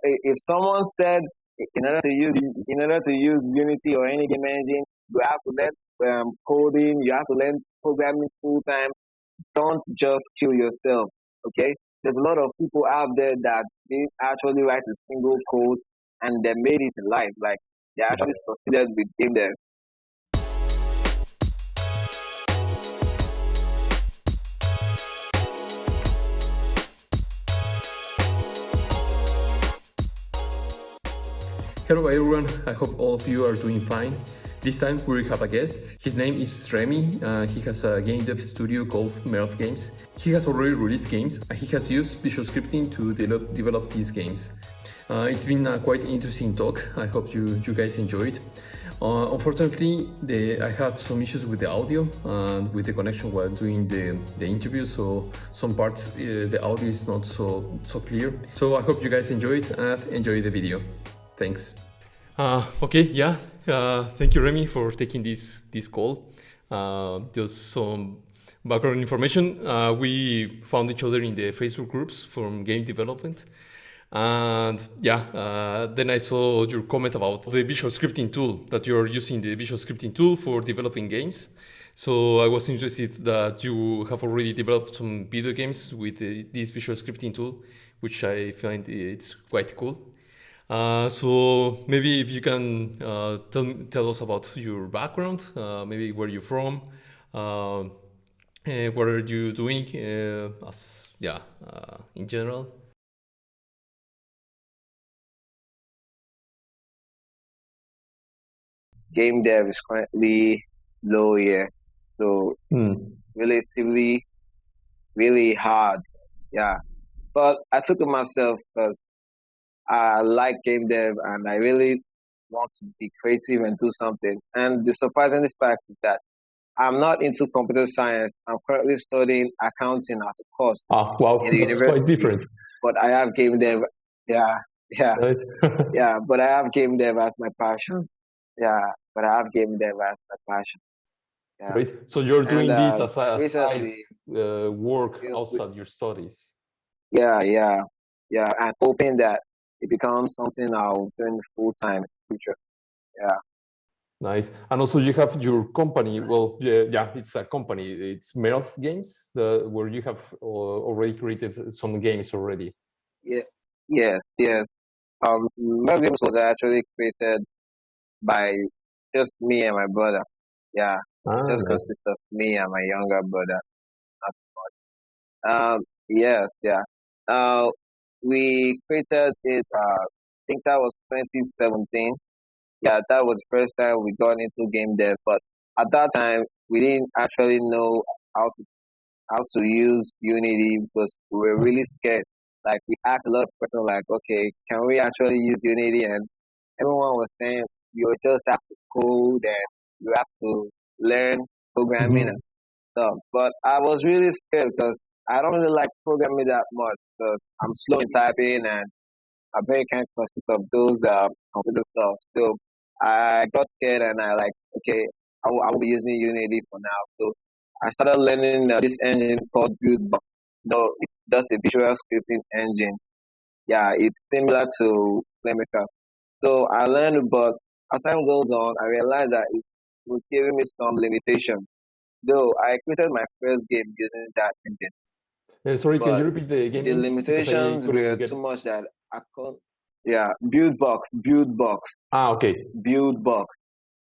If someone said in order to use Unity or any game engine, you have to learn coding, you have to learn programming full time. Don't just kill yourself. Okay, there's a lot of people out there that they actually write a single code and they made it in life. Like they actually succeeded with game dev. Hello everyone, I hope all of you are doing fine. This time we have a guest. His name is Remi. He has a game dev studio called MERLF Games. He has already released games and he has used visual scripting to develop these games. It's been a quite interesting talk. I hope you guys enjoy it. Unfortunately, I had some issues with the audio and with the connection while doing the interview, so some parts the audio is not so clear. So I hope you guys enjoy it and enjoy the video. Thanks. Okay, yeah. Thank you, Remi, for taking this call. Just some background information. We found each other in the Facebook groups from game development. And yeah, then I saw your comment about the visual scripting tool, that you're using the visual scripting tool for developing games. So I was interested that you have already developed some video games with this visual scripting tool, which I find it's quite cool. So maybe if you can tell us about your background, maybe where you're from, what are you doing, in general. Game dev is currently low here, so relatively really hard. Yeah, but I took it myself because I like game dev and I really want to be creative and do something. And the surprising fact is that I'm not into computer science. I'm currently studying accounting as a course Wow, in the that's quite university. different. But I have game dev. Yeah, yeah, Nice. yeah. But I have game dev as my passion. Yeah, but I have game dev as my passion. Yeah. Great. So you're doing And this as a side recently, work with, outside your studies. yeah, yeah, yeah, and hoping that it becomes something I'll do full time in the future. Yeah. Nice. And also you have your company. Well, yeah, it's a company. It's MERLF Games, where you have already created some games already. Yeah. Yes. Yes. My games was actually created by just me and my brother. Yeah. Just Nice. consists of me and my younger brother. Yes. Yeah. Uh, we created it. I think that was 2017. Yeah, that was the first time we got into game dev. But at that time, we didn't actually know how to how to use Unity because we were really scared. Like we asked a lot of questions like, okay, can we actually use Unity? And everyone was saying you just have to code and you have to learn programming and stuff. But I was really scared because I don't really like programming that much because I'm slow in typing and I'm very kind of conscious of those computer stuff. So I got scared and I like, okay, I will be using Unity for now. So I started learning this engine called Buildbox. No, it's just a visual scripting engine. Yeah, it's similar to playmaker. So I learned, but as time goes on, I realized that it was giving me some limitations. Though I created my first game using that engine, Sorry, can you but repeat the game the name? Because I limitations couldn't were get too it. much that I couldn't. Yeah, Buildbox. Okay. Buildbox.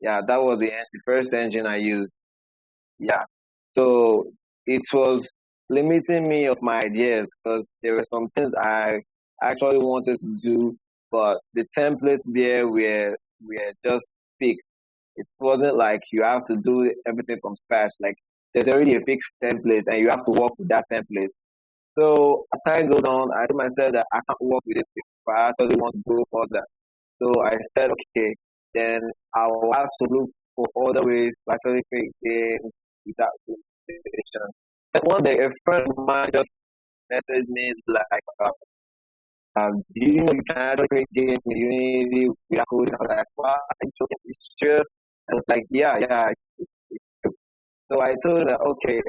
Yeah, that was the first engine I used. Yeah, so it was limiting me of my ideas because there were some things I actually wanted to do, but the templates there were just fixed. It wasn't like you have to do everything from scratch. Like there's already a fixed template and you have to work with that template. So as time goes on, I told myself that I can't work with it if I actually want to go further. So I said, okay, then I will have to look for other ways to actually create games without limitation. And one day, a friend of mine just messaged me like, "Do you know you can actually create games in Unity without coding?" I was like, "Wow, are you joking? It's true." I was like, "Yeah, yeah, it's true." So I told her, "Okay,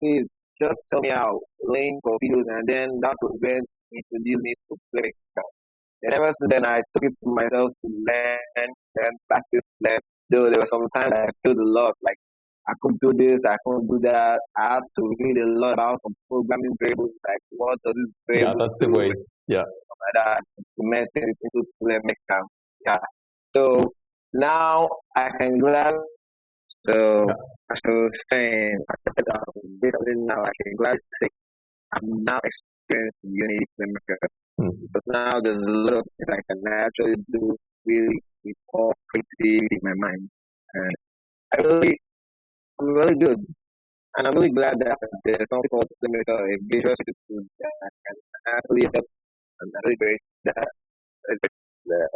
please just tell me how link or videos," and then that was when he introduced me to play. And ever since then, I took it to myself to learn, practice, learn. Though there were some times I felt a lot, like I could do this, I couldn't do that. I had to read a lot about some programming variables, like what does this Yeah, variable that's the do, way. Yeah. like that, implement it into playmaker. Yeah. So now I can grasp the Yeah. actual saying, basically now I can grasp it. I'm now experienced in Unity playmaker. But now there's a lot of things I can actually do really with all creativity in my mind. And I'm really good. And I'm really glad that there's something called Playmaker, a visual tool that can actually help. And I'm really great that the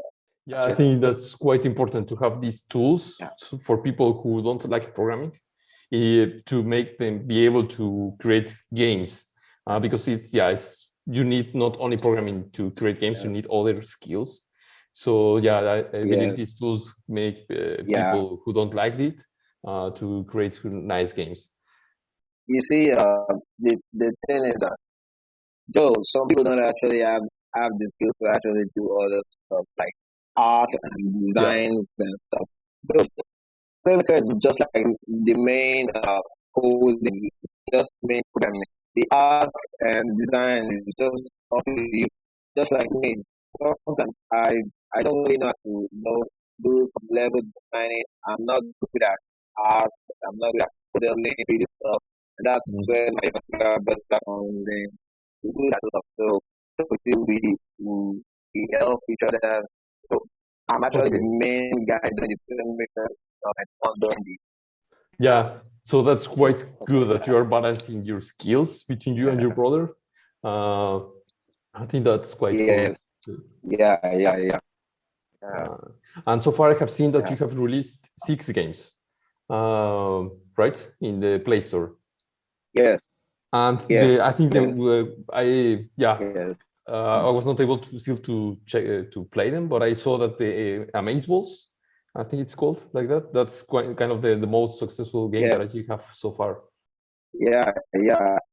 Yeah, I think that's quite important to have these tools for people who don't like programming, to make them be able to create games, because you need not only programming to create games, you need other skills. So yeah, I believe these tools make people who don't like it to create nice games. You see, the thing is that though some people don't actually have the skills to actually do all this stuff like art and designs and stuff. But Playmaker is just like the main coding, just main programming. The art and design is just up to you. Just like me. Sometimes I don't really know how to do some level designing. I'm not good at art. I'm not good at modeling 3D stuff. And that's where my particular best stuff on then we do that stuff. So we help each other. So I'm actually the main guy doing the filmmaker stuff and not doing the Yeah, so that's quite good that you are balancing your skills between you and your brother. I think that's quite cool. Yeah. And so far, I have seen that you have released 6 games, right, in the Play Store. Yes. And I think I was not able to still to check to play them, but I saw that the Amazeballs, I think it's called like that. That's quite kind of the most successful game that you have so far. Yeah.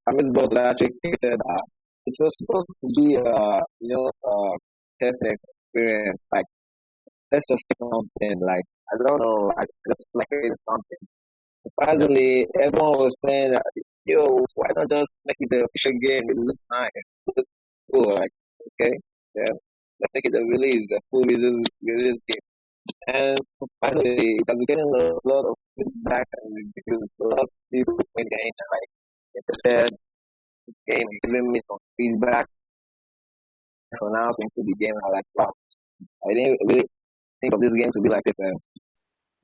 Amazeballs actually created. It was supposed to be testing experience. Like let's just pick something. Like I don't know. I just like something. Surprisingly, everyone was saying, "Yo, why not just make it the official game? It looks nice. It looks cool." Like, okay, let's make it a release, a full release game. And finally, it was getting a lot of feedback and reviews. A lot of people when they like interested in the game, giving me some feedback. So now into the game, I like, wow, I didn't really think of this game to be like this.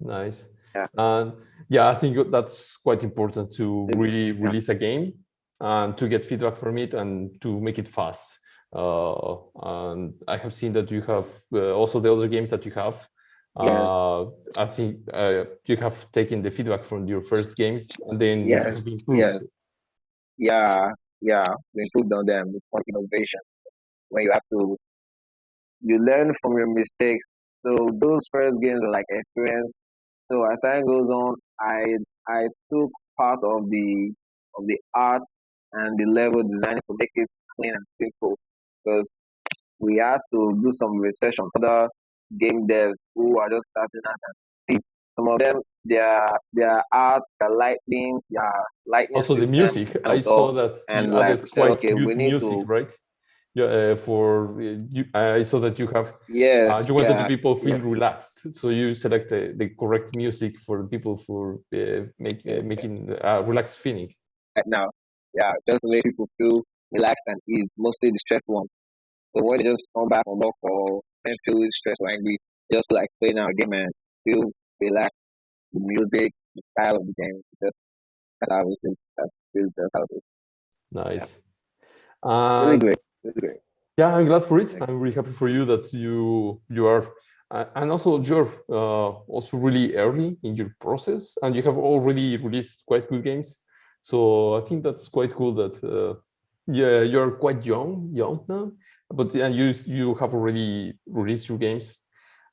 Nice. And I think that's quite important to really release a game and to get feedback from it and to make it fast. And I have seen that you have also the other games that you have. I think you have taken the feedback from your first games and then you have improved. We improved on them with innovation. When you learn from your mistakes. So those first games are like experience. So as time goes on, I took part of the art and the level design to make it clean and simple because we had to do some research on other game devs who are just starting out and see some of them their art, their lightning Also the music. I saw that you added quite good music, right? I saw that you have you wanted the people feel relaxed, so you select the correct music for people for making relaxed feeling. Right now, just to make people feel relaxed and ease, mostly the stressed ones. So when they just come back from work or feel stressed or angry, just like playing our game and feel relaxed. The music, the style of the game, just that's how it is. Nice. Really great. Yeah, I'm glad for it. I'm really happy for you that you are, and also you're also really early in your process, and you have already released quite good games. So I think that's quite cool that you're quite young now, but you have already released your games,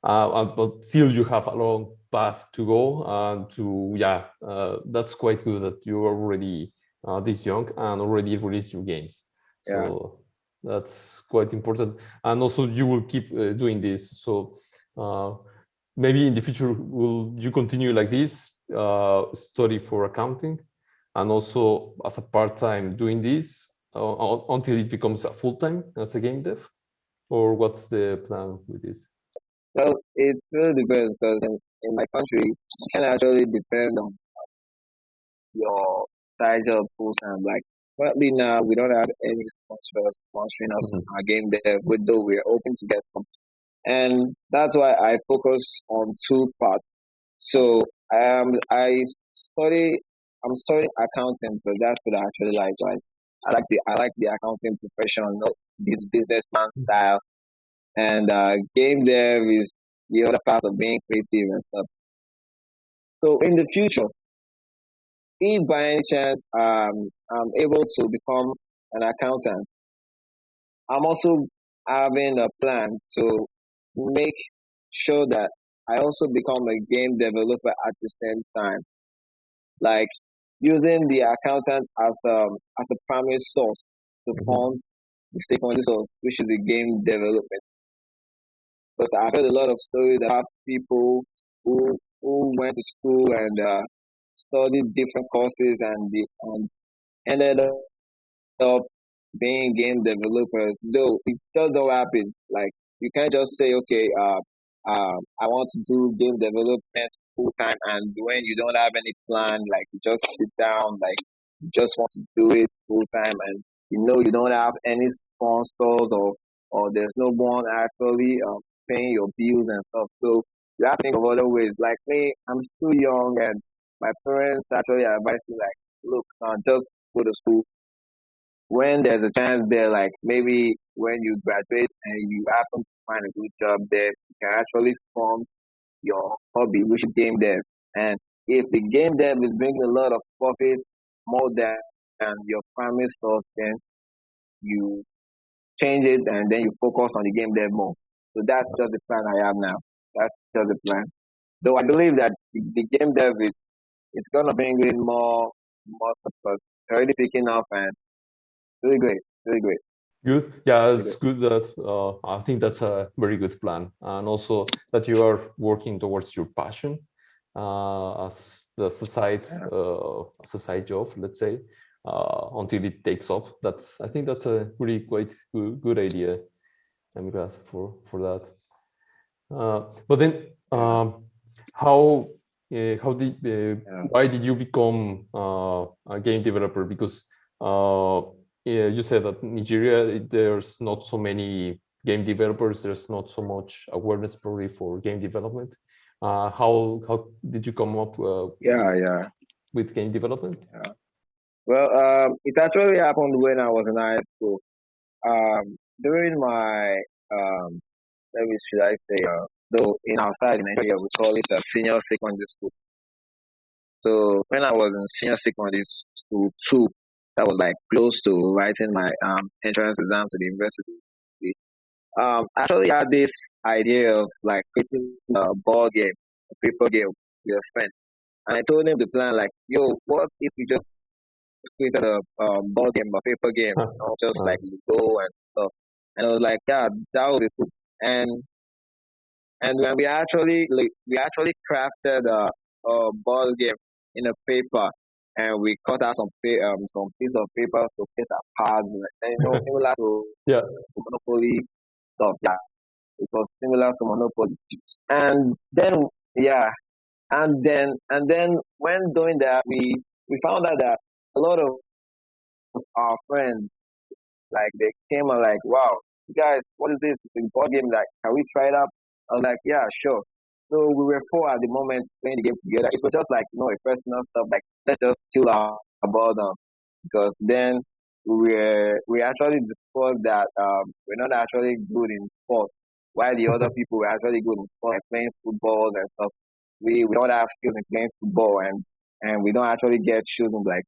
but still you have a long path to go, and that's quite good that you are already this young and already released your games. So That's quite important. And also, you will keep doing this. So maybe in the future, will you continue like this, study for accounting, and also as a part-time doing this until it becomes a full-time as a game dev? Or what's the plan with this? Well, it really depends because in my country, you can actually depend on your side job full time. Like currently now, we don't have any sponsors sponsoring us on our game there, with though we're open to get some. And that's why I focus on two parts. So I study I'm studying accounting because that's what I actually like. Right? I like the accounting profession, not this businessman style. And game dev is the other part of being creative and stuff. So in the future, if by any chance I'm able to become an accountant, I'm also having a plan to make sure that I also become a game developer at the same time, like using the accountant as a primary source to fund the secondary source, which is the game development. But I've heard a lot of stories about people who went to school and studied different courses and ended up being game developers, though it just don't happen. Like you can't just say, okay, I want to do game development full time, and when you don't have any plan, like you just sit down, like you just want to do it full time, and you know you don't have any sponsors or there's no one actually paying your bills and stuff. So you have to think of other ways. Like me, I'm still young, and my parents actually advise me like, look, just go to school when there's a chance there, like maybe when you graduate and you happen to find a good job there, you can actually fund your hobby, which is game dev. And if the game dev is bringing a lot of profit more than your primary source, then you change it and then you focus on the game dev more. So that's just the plan I have now. That's just the plan. Though I believe that the game dev is it's gonna bring in more support. It's already picking up and really great, really great, Good. Yeah, really it's great. good that I think that's a very good plan, and also that you are working towards your passion Yeah. as a side job, let's say, until it takes off. That's I think that's a really quite good idea. I'm glad for that. But then, Yeah. how how did Yeah. why did you become a game developer? Because yeah, you said that in Nigeria there's not so many game developers. There's not so much awareness probably for game development. How did you come up Yeah, yeah, with game development? yeah. Well, it actually happened when I was in high school. During my maybe should I say, though in our side in Nigeria we call it a senior secondary school. So when I was in senior secondary school two, that was like close to writing my entrance exam to the university. I actually had this idea of like creating a ball game, a paper game with a friend. And I told him the plan, like, yo, what if we just created a ball game, a paper game, just like you go and stuff. And I was like, yeah, that would be cool. And and when we actually crafted a ball game in a paper, and we cut out some piece of paper to place our cards, and similar to Yeah. Monopoly stuff. Yeah, it was similar to Monopoly. And then yeah, and then when doing that, we found out that a lot of our friends, like they came and like, wow, you guys, what is this? It's a board game. Like, can we try it out? I was like, yeah, sure. So we were four at the moment playing the game together. It was just like, a personal stuff. Like, let's just chill out about them because then we actually discovered that we're not actually good in sports, while the other people were actually good in sport, like playing football and stuff. We don't have skills in playing football, and we don't actually get chosen like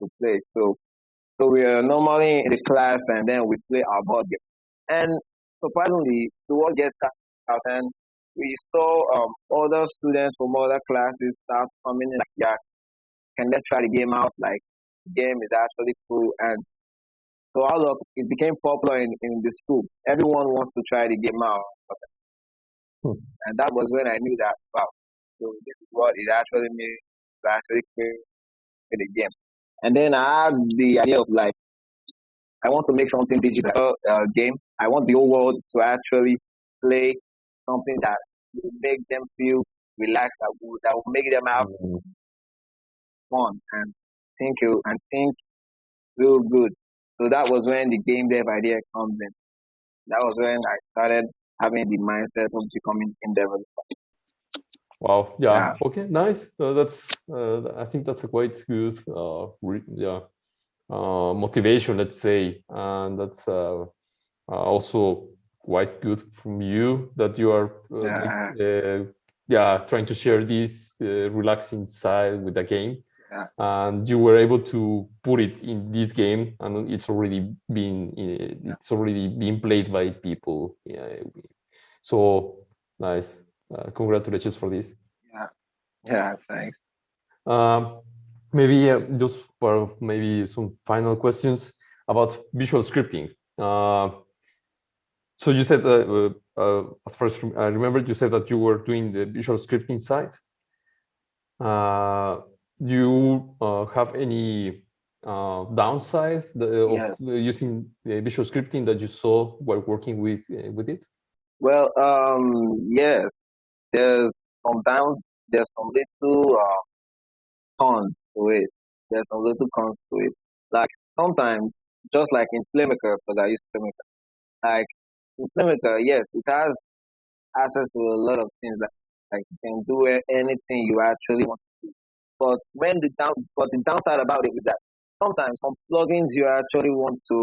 to play. So we are normally in the class and then we play our board game. And surprisingly, the word gets out and we saw other students from other classes start coming in like, yeah, can let's try the game out? Like, the game is actually cool. And So out of it became popular in the school. Everyone wants to try the game out, Hmm. and that was when I knew that wow, so this is what it actually means to actually create a game. And then I had the idea of like I want to make something digital game. I want the whole world to actually play something that will make them feel relaxed, that will make them have Mm. fun and think real good. So that was when the game dev idea comes in. That was when I started having the mindset of becoming game developer. Wow. Yeah, Yeah. Okay. Nice. That's. I think that's a quite good. Motivation, let's say, and that's also quite good from you that you are yeah, trying to share this relaxing side with the game, yeah, and you were able to put it in this game, and yeah, it's already been played by people. Yeah, so nice. Congratulations for this. yeah, yeah. Thanks. Um, Maybe just for maybe some final questions about visual scripting. So you said, as far as I remember, you said that you were doing the visual scripting side. Do you have any downside of Yes. using visual scripting that you saw while working with it? Well, yes. There's sometimes there's some little cons to it. There's some little cons to it. Like sometimes, just like in playmaker, because I use playmaker. Like in playmaker, yes, it has access to a lot of things. Like you can do anything you actually want. But the downside about it is that sometimes some plugins you actually want to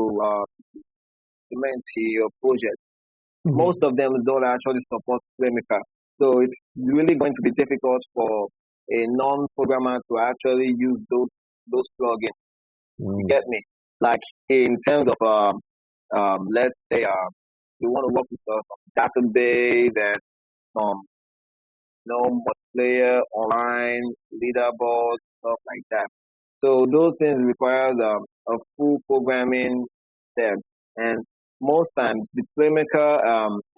implement to your project, most of them don't actually support Playmaker. So it's really going to be difficult for a non-programmer to actually use those plugins. You Mm. get me? Like in terms of let's say you want to work with some database and some multiplayer, online, leaderboard, stuff like that. So those things require a full programming step. And most times the playmaker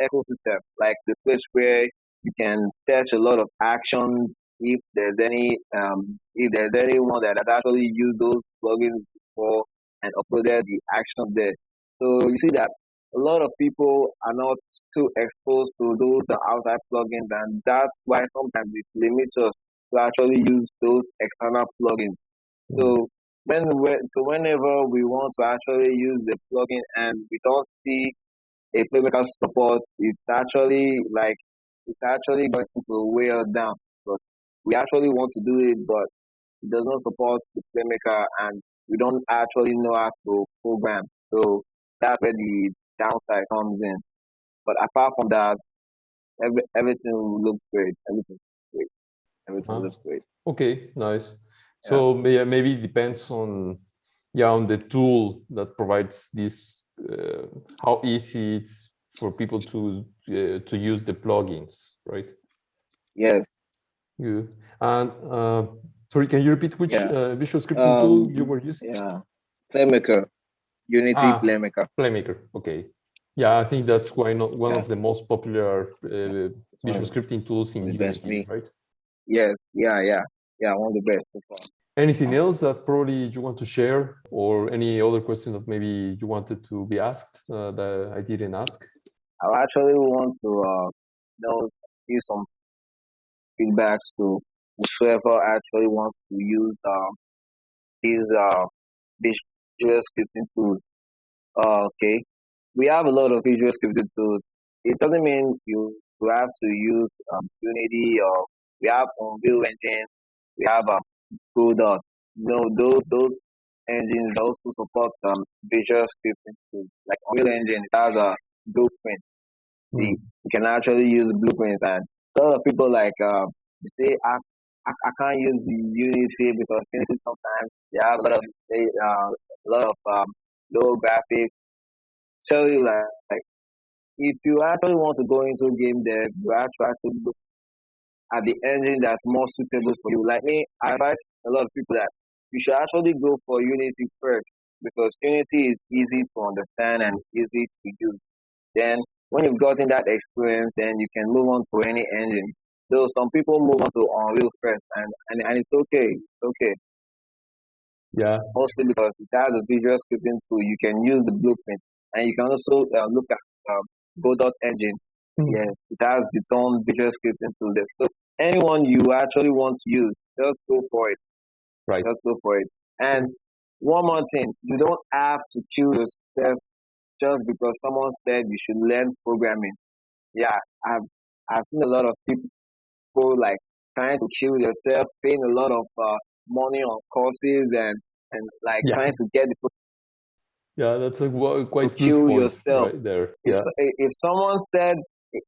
ecosystem, like the place where you can test a lot of actions if there's anyone that has actually used those plugins before and uploaded the actions there. So you see that a lot of people are not too exposed to those outside plugins, and that's why sometimes it limits us to actually use those external plugins. Mm. So whenever we want to actually use the plugin and we don't see a playmaker support, it's actually going to weigh us down. But we actually want to do it, but it does not support the playmaker, and we don't actually know how to program. So that's where the downside comes in. But apart from that, everything looks great. Everything looks great. Everything Uh, looks great. okay, nice. Yeah. So maybe it depends on on the tool that provides this, how easy it's for people to use the plugins, right? Yes. Yeah. And sorry, can you repeat which Yeah. visual scripting tool you were using? Yeah. Playmaker. Unity Ah, Playmaker. Playmaker. Okay. Yeah, I think that's one Yeah. of the most popular Yeah. It's visual scripting tools one in of the best for Unity, me. right? Yes. Yeah. Yeah. Yeah. One of the best so far. Anything else that probably you want to share, or any other question that maybe you wanted to be asked that I didn't ask? I actually want to give some feedbacks to whoever actually wants to use these visual scripting tools. Okay. We have a lot of visual scripting tools. It doesn't mean you have to use Unity or we have Unreal Engine. We have Godot. No, those engines also support visual scripting tools. Like Unreal Engine, it has a blueprint. See, Mm. you can actually use blueprints, and a lot of people like they say I can't use the Unity because Unity sometimes they have a lot of low graphics. Tell you like if you actually want to go into game dev, you have to actually look at the engine that's more suitable for you. Like me, I advise a lot of people that you should actually go for Unity first. because Unity is easy to understand and easy to use. Then when you've gotten that experience, then you can move on to any engine. Though some people move on to Unreal first, and it's okay. It's okay. Yeah. Mostly because it has a visual scripting tool. You can use the blueprint, and you can also look at Godot engine. Yes, it has its own visual scripting tool there. So anyone you actually want to use, just go for it. Right. Just go for it. And one more thing, you don't have to kill yourself just because someone said you should learn programming. Yeah, I've seen a lot of people like trying to kill yourself, paying a lot of money on courses and like trying to get the Yeah, that's a quite to kill good point yourself. right there. If someone said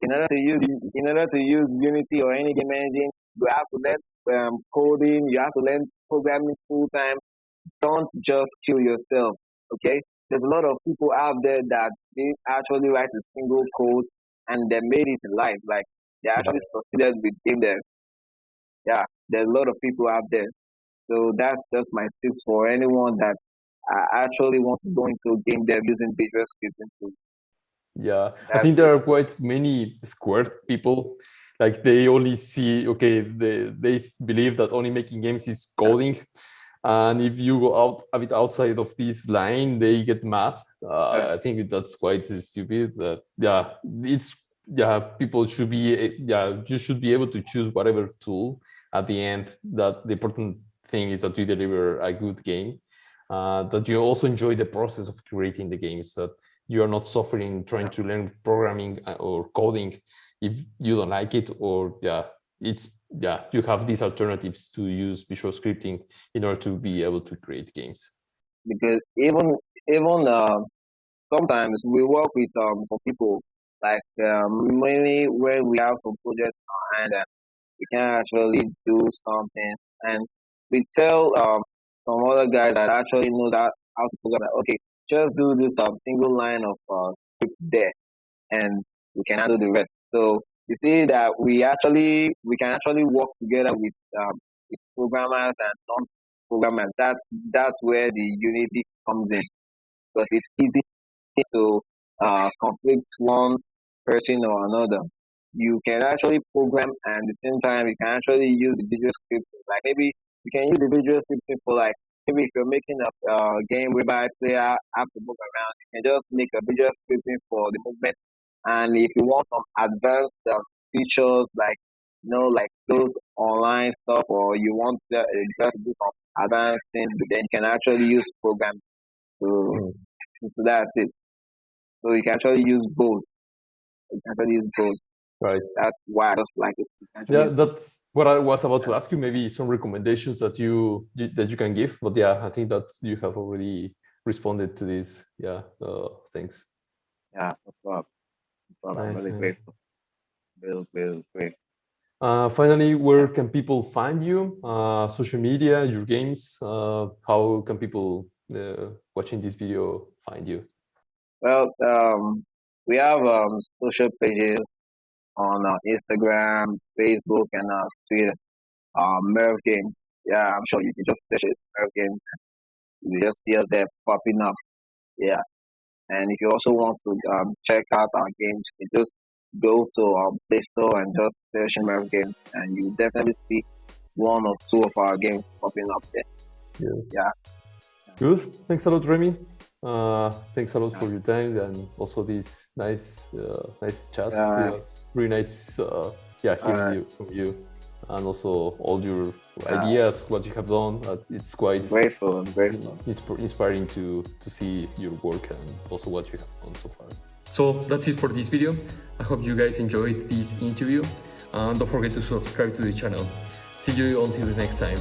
in order to use Unity or any game engine, you have to learn coding, you have to learn programming full time. Don't just kill yourself. Okay, there's a lot of people out there that they actually write a single code and they made it in life. Like they actually succeeded with Gamedev. Yeah, there's a lot of people out there. So that's just my tips for anyone that actually wants to go into game dev using visual scripting tools. Yeah, I think there are quite many squared people. Like they only see, okay, they believe that only making games is coding. And if you go out a bit outside of this line, they get mad. I think that's quite stupid. People should be, you should be able to choose whatever tool at the end. That the important thing is that you deliver a good game, that you also enjoy the process of creating the games, that you are not suffering trying to learn programming or coding if you don't like it, or you have these alternatives to use visual scripting in order to be able to create games. Because even sometimes we work with some people like mainly when we have some projects and we can actually do something, and we tell some other guys that actually know that how to program. Okay, just do this single line of script there, and we can handle the rest. So you see that we can actually work together with programmers and non-programmers. That's where the unity comes in, because it's easy to conflict one person or another. You can actually program and at the same time you can actually use the visual scripting. Like maybe you can use the visual scripting for like maybe if you're making a game whereby player have to move around, you can just make a visual scripting for the movement. And if you want some advanced features like like those online stuff, or you want just do some advanced things, then you can actually use program to that's it. So you can actually use both. You can actually use both. Right. That's why I just like it. Yeah, that's what I was about to ask you. Maybe some recommendations that you can give. But yeah, I think that you have already responded to this. Yeah, thanks. Yeah, no problem. No problem. Nice, I'm really grateful. Really great. Finally, where can people find you? Social media, your games. How can people watching this video find you? Well, we have social pages on Instagram, Facebook, and Twitter. MERLF Games. Yeah, I'm sure you can just search it, MERLF Games. You just see us there popping up. Yeah. And if you also want to check out our games, you just go to our Play Store and just search MERLF Games, and you definitely see one or two of our games popping up there. Yeah. Good. Thanks a lot, Remi. Thanks a lot for your time and also this nice chat. It was really nice hearing from you, and also all your ideas, what you have done. It's quite grateful. I'm grateful. Inspiring to see your work and also what you have done so far. So that's it for this video. I hope you guys enjoyed this interview, and don't forget to subscribe to the channel. See you until the next time.